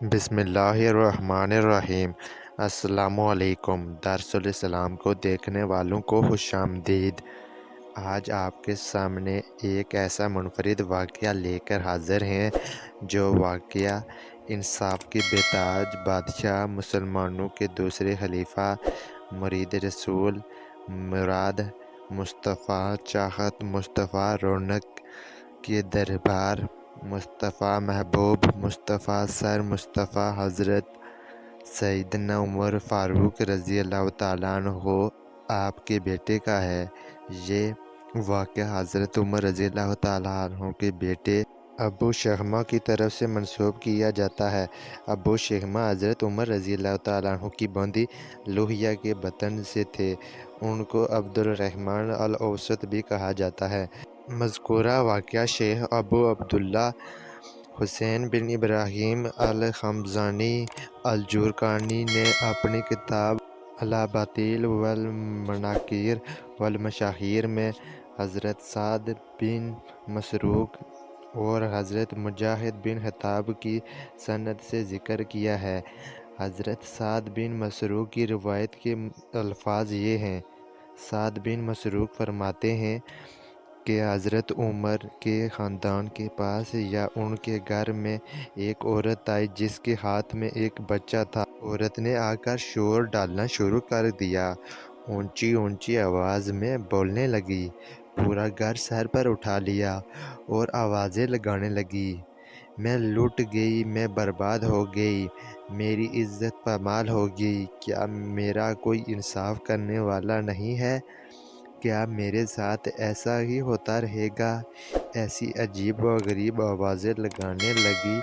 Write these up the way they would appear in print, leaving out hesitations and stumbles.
بسم اللہ الرحمن الرحیم۔ السلام علیکم۔ درس الاسلام کو دیکھنے والوں کو خوش آمدید۔ آج آپ کے سامنے ایک ایسا منفرد واقعہ لے کر حاضر ہیں جو واقعہ انصاف کے بے تاج بادشاہ، مسلمانوں کے دوسرے خلیفہ، مرید رسول، مراد مصطفیٰ، چاہت مصطفیٰ، رونق کے دربار مصطفیٰ، محبوب مصطفیٰ، سر مصطفیٰ، حضرت سیدنا عمر فاروق رضی اللہ تعالیٰ عنہ آپ کے بیٹے کا ہے۔ یہ واقعہ حضرت عمر رضی اللہ تعالیٰ عنہ کے بیٹے ابو شہمہ کی طرف سے منسوب کیا جاتا ہے۔ ابو شہمہ حضرت عمر رضی اللہ تعالیٰ عنہ کی بوندی لوہیا کے بطن سے تھے۔ ان کو عبد الرحمن الاوسط بھی کہا جاتا ہے۔ مذکورہ واقعہ شیخ ابو عبداللہ حسین بن ابراہیم الخمزانی الجرکانی نے اپنی کتاب الاباطیل والمناکیر والمشاہیر میں حضرت سعد بن مسروق اور حضرت مجاہد بن خطاب کی سند سے ذکر کیا ہے۔ حضرت سعد بن مسروق کی روایت کے الفاظ یہ ہیں۔ سعد بن مسروق فرماتے ہیں کہ حضرت عمر کے خاندان کے پاس یا ان کے گھر میں ایک عورت آئی جس کے ہاتھ میں ایک بچہ تھا۔ عورت نے آ کر شور ڈالنا شروع کر دیا، اونچی اونچی آواز میں بولنے لگی، پورا گھر سر پر اٹھا لیا اور آوازیں لگانے لگی، میں لٹ گئی، میں برباد ہو گئی، میری عزت پامال ہو گئی، کیا میرا کوئی انصاف کرنے والا نہیں ہے؟ کیا میرے ساتھ ایسا ہی ہوتا رہے گا؟ ایسی عجیب و غریب آوازیں لگانے لگی۔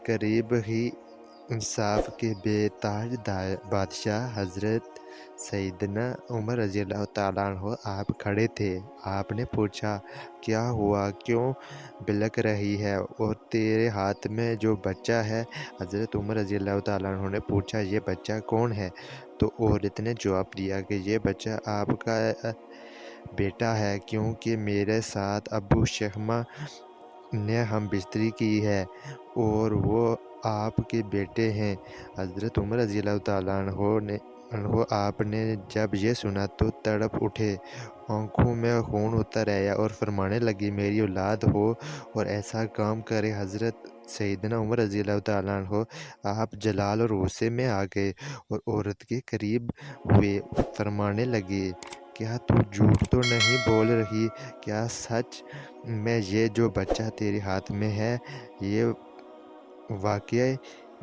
قریب ہی انصاف کے بے تاج بادشاہ حضرت سیدنا عمر رضی اللہ تعالیٰ عنہ آپ کھڑے تھے۔ آپ نے پوچھا، کیا ہوا، کیوں بلک رہی ہے اور تیرے ہاتھ میں جو بچہ ہے؟ حضرت عمر رضی اللہ تعالیٰ عنہ نے پوچھا، یہ بچہ کون ہے؟ تو عورت نے جواب دیا کہ یہ بچہ آپ کا بیٹا ہے، کیونکہ میرے ساتھ ابو شہمہ نے ہم بستری کی ہے اور وہ آپ کے بیٹے ہیں۔ حضرت عمر رضی اللہ تعالیٰ عنہ آپ نے جب یہ سنا تو تڑپ اٹھے، آنکھوں میں خون اتر آیا اور فرمانے لگی، میری اولاد ہو اور ایسا کام کرے۔ حضرت سیدنا عمر رضی اللہ تعالیٰ عنہ آپ جلال اور غصے میں آ گئے اور عورت کے قریب ہوئے، فرمانے لگے، کیا تو جھوٹ تو نہیں بول رہی؟ کیا سچ میں یہ جو بچہ تیرے ہاتھ میں ہے یہ واقعی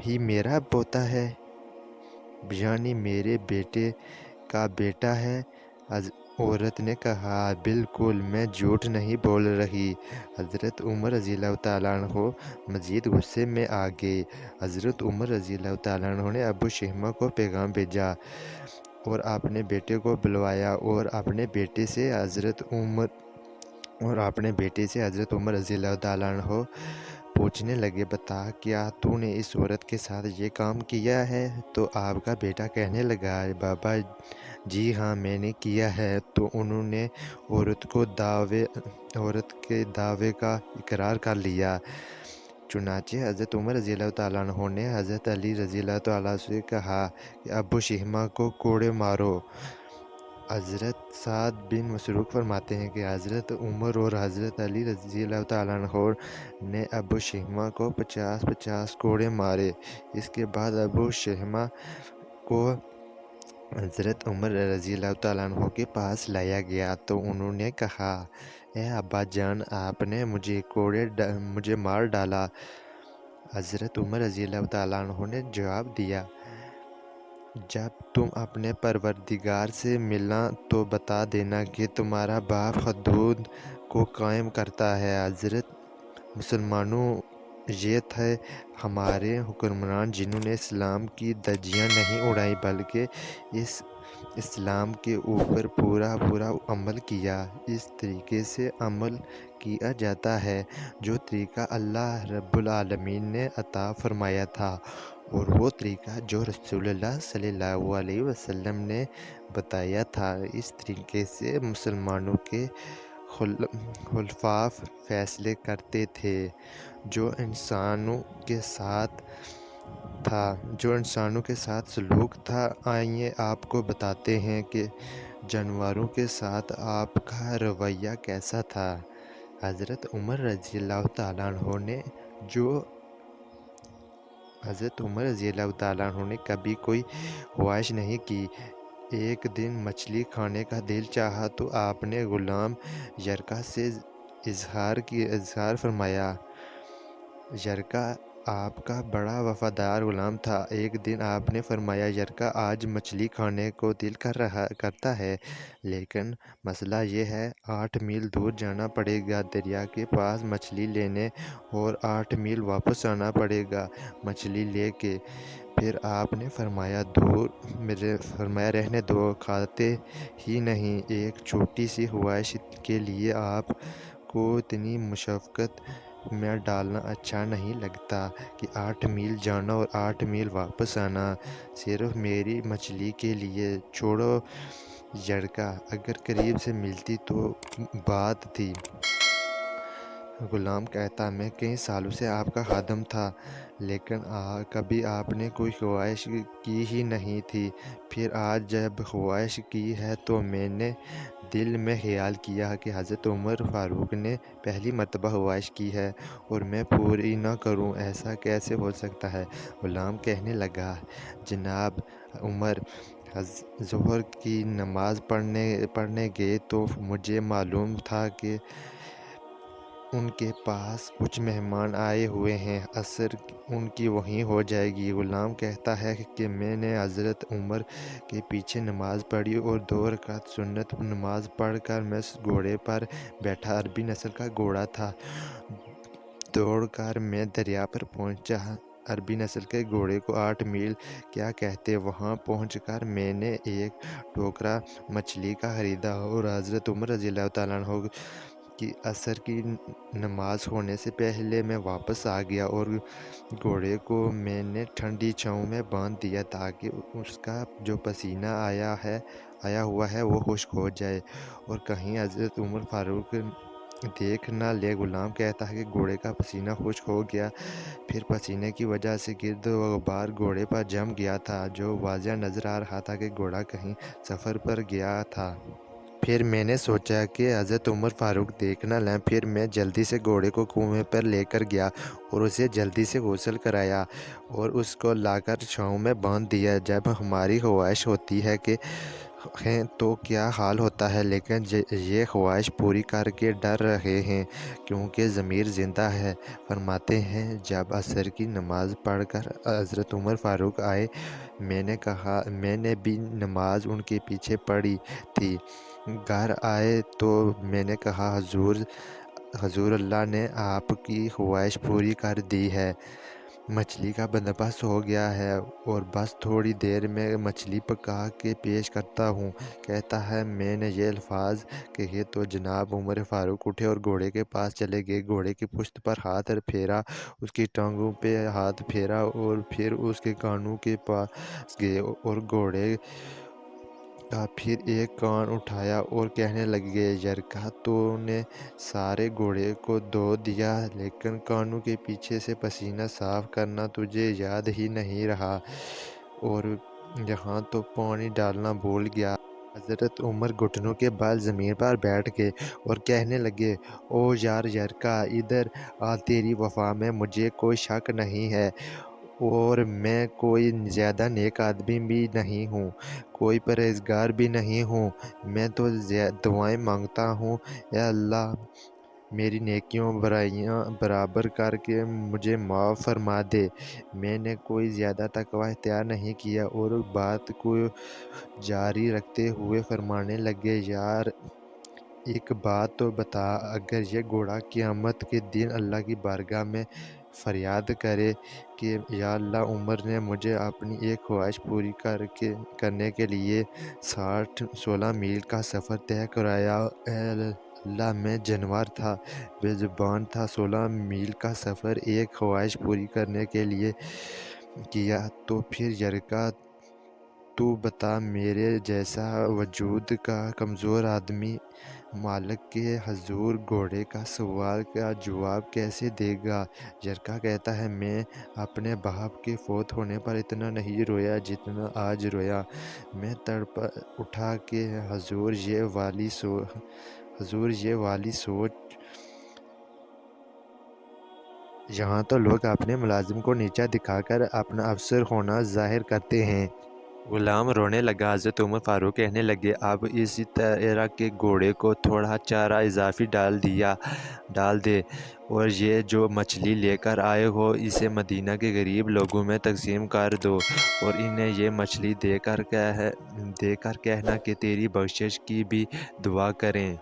ہی میرا پوتا ہے، یعنی میرے بیٹے کا بیٹا ہے؟ عورت نے کہا، بالکل، میں جھوٹ نہیں بول رہی۔ حضرت عمر رضی اللہ تعالیٰ عنہ مزید غصے میں آ گئے۔ حضرت عمر رضی اللہ تعالیٰ عنہ نے ابو شہمہ کو پیغام بھیجا اور اپنے بیٹے کو بلوایا اور اپنے بیٹے سے حضرت عمر رضی اللہ تعالیٰ عنہ پوچھنے لگے، بتا، کیا تو نے اس عورت کے ساتھ یہ کام کیا ہے؟ تو آپ کا بیٹا کہنے لگا، بابا جی ہاں، میں نے کیا ہے۔ تو انہوں نے عورت کے دعوے کا اقرار کر لیا۔ چنانچہ حضرت عمر رضی اللہ تعالیٰ عنہ نے حضرت علی رضی اللہ تعالیٰ سے کہا کہ ابو شہمہ کو کوڑے مارو۔ حضرت سعد بن مسروق فرماتے ہیں کہ حضرت عمر اور حضرت علی رضی اللہ تعالیٰ عنہ نے ابو شہمہ کو 50 کوڑے مارے۔ اس کے بعد ابو شہمہ کو حضرت عمر رضی اللہ تعالیٰ عنہ کے پاس لایا گیا تو انہوں نے کہا، اے ابا جان، آپ نے مجھے مار ڈالا۔ حضرت عمر رضی اللہ تعالیٰ عنہ نے جواب دیا، جب تم اپنے پروردگار سے ملنا تو بتا دینا کہ تمہارا باپ حدود کو قائم کرتا ہے۔ حضرت مسلمانوں، یہ تھے ہمارے حکمران جنہوں نے اسلام کی دھجیاں نہیں اڑائیں بلکہ اس اسلام کے اوپر پورا عمل کیا۔ اس طریقے سے عمل کیا جاتا ہے جو طریقہ اللہ رب العالمین نے عطا فرمایا تھا اور وہ طریقہ جو رسول اللہ صلی اللہ علیہ وسلم نے بتایا تھا۔ اس طریقے سے مسلمانوں کے خلفاء فیصلے کرتے تھے جو انسانوں کے ساتھ سلوک تھا۔ آئیے آپ کو بتاتے ہیں کہ جانوروں کے ساتھ آپ کا رویہ کیسا تھا۔ حضرت عمر رضی اللہ تعالیٰ عنہ نے کبھی کوئی خواہش نہیں کی۔ ایک دن مچھلی کھانے کا دل چاہا تو آپ نے غلام یرکا سے اظہار فرمایا۔ یرکا آپ کا بڑا وفادار غلام تھا۔ ایک دن آپ نے فرمایا، یرکا آج مچھلی کھانے کو دل کرتا ہے، لیکن مسئلہ یہ ہے 8 میل دور جانا پڑے گا دریا کے پاس مچھلی لینے، اور 8 میل واپس آنا پڑے گا مچھلی لے کے۔ پھر آپ نے فرمایا رہنے دو، کھاتے ہی نہیں۔ ایک چھوٹی سی خواہش کے لیے آپ کو اتنی مشقت میں ڈالنا اچھا نہیں لگتا کہ 8 میل جانا اور 8 میل واپس آنا صرف میری مچھلی کے لیے۔ چھوڑو یرکا، اگر قریب سے ملتی تو بات تھی۔ غلام کہتا، میں کئی سالوں سے آپ کا خادم تھا، لیکن کبھی آپ نے کوئی خواہش کی ہی نہیں تھی۔ پھر آج جب خواہش کی ہے تو میں نے دل میں خیال کیا کہ حضرت عمر فاروق نے پہلی مرتبہ خواہش کی ہے اور میں پوری نہ کروں، ایسا کیسے ہو سکتا ہے؟ غلام کہنے لگا، جناب عمر ظہر کی نماز پڑھنے گئے تو مجھے معلوم تھا کہ ان کے پاس کچھ مہمان آئے ہوئے ہیں، عصر ان کی وہیں ہو جائے گی۔ غلام کہتا ہے کہ میں نے حضرت عمر کے پیچھے نماز پڑھی اور 2 رکعت سنت نماز پڑھ کر میں گھوڑے پر بیٹھا، عربی نسل کا گھوڑا تھا۔ دوڑ کر میں دریا پر پہنچا۔ عربی نسل کے گھوڑے کو 8 میل کیا کہتے؟ وہاں پہنچ کر میں نے ایک ٹوکرا مچھلی کا خریدا اور حضرت عمر رضی اللہ تعالیٰ عنہ کی عصر کی نماز ہونے سے پہلے میں واپس آ گیا، اور گھوڑے کو میں نے ٹھنڈی چھاؤں میں باندھ دیا تاکہ اس کا جو پسینہ آیا ہوا ہے وہ خشک ہو جائے اور کہیں حضرت عمر فاروق دیکھ نہ لے۔ غلام کہتا ہے کہ گھوڑے کا پسینہ خشک ہو گیا، پھر پسینے کی وجہ سے گرد و غبار گھوڑے پر جم گیا تھا، جو واضح نظر آ رہا تھا کہ گھوڑا کہیں سفر پر گیا تھا۔ پھر میں نے سوچا کہ حضرت عمر فاروق دیکھ نہ لیں، پھر میں جلدی سے گھوڑے کو کنویں پر لے کر گیا اور اسے جلدی سے غسل کرایا اور اس کو لا کر چھاؤں میں باندھ دیا۔ جب ہماری خواہش ہوتی ہے تو کیا حال ہوتا ہے، لیکن یہ خواہش پوری کر کے ڈر رہے ہیں کیونکہ ضمیر زندہ ہے۔ فرماتے ہیں، جب عصر کی نماز پڑھ کر حضرت عمر فاروق آئے، میں نے بھی نماز ان کے پیچھے پڑھی تھی۔ گھر آئے تو میں نے کہا، حضور اللہ نے آپ کی خواہش پوری کر دی ہے، مچھلی کا بندوبست ہو گیا ہے اور بس تھوڑی دیر میں مچھلی پکا کے پیش کرتا ہوں۔ کہتا ہے، میں نے یہ الفاظ کہے تو جناب عمر فاروق اٹھے اور گھوڑے کے پاس چلے گئے، گھوڑے کی پشت پر ہاتھ پھیرا، اس کی ٹانگوں پہ ہاتھ پھیرا اور پھر اس کے کانوں کے پاس گئے اور گھوڑے کا پھر ایک کان اٹھایا اور کہنے لگے، یرکا تو نے سارے گھوڑے کو دھو دیا، لیکن کانوں کے پیچھے سے پسینہ صاف کرنا تجھے یاد ہی نہیں رہا اور یہاں تو پانی ڈالنا بھول گیا۔ حضرت عمر گھٹنوں کے بل زمین پر بیٹھ گئے اور کہنے لگے، او یار یرکا، ادھر آ، تیری وفا میں مجھے کوئی شک نہیں ہے اور میں کوئی زیادہ نیک آدمی بھی نہیں ہوں، کوئی پرہیزگار بھی نہیں ہوں، میں تو دعائیں مانگتا ہوں، اے اللہ میری نیکیوں برائیاں برابر کر کے مجھے معاف فرما دے۔ میں نے کوئی زیادہ تقویٰ اختیار نہیں کیا اور بات کو جاری رکھتے ہوئے فرمانے لگے، یار ایک بات تو بتا، اگر یہ گھوڑا قیامت کے دن اللہ کی بارگاہ میں فریاد کرے کہ یا اللہ عمر نے مجھے اپنی ایک خواہش پوری کرنے کے لیے 16 میل کا سفر طے کرایا، اے اللہ میں جانور تھا، بے زبان تھا، 16 میل کا سفر ایک خواہش پوری کرنے کے لیے کیا، تو پھر یرکا تو بتا میرے جیسا وجود کا کمزور آدمی مالک کے حضور گھوڑے کا سوال کا جواب کیسے دے گا؟ جرگہ کہتا ہے میں اپنے باپ کے فوت ہونے پر اتنا نہیں رویا جتنا آج رویا۔ میں تڑپ اٹھا کہ حضور یہ والی سوچ، یہاں تو لوگ اپنے ملازم کو نیچا دکھا کر اپنا افسر ہونا ظاہر کرتے ہیں۔ غلام رونے لگا۔ حضرت عمر فاروق کہنے لگے اب اسی طرح کے گھوڑے کو تھوڑا چارہ اضافی ڈال دے، اور یہ جو مچھلی لے کر آئے ہو اسے مدینہ کے غریب لوگوں میں تقسیم کر دو، اور انہیں یہ مچھلی دے کر کہنا کہ تیری بخشش کی بھی دعا کریں۔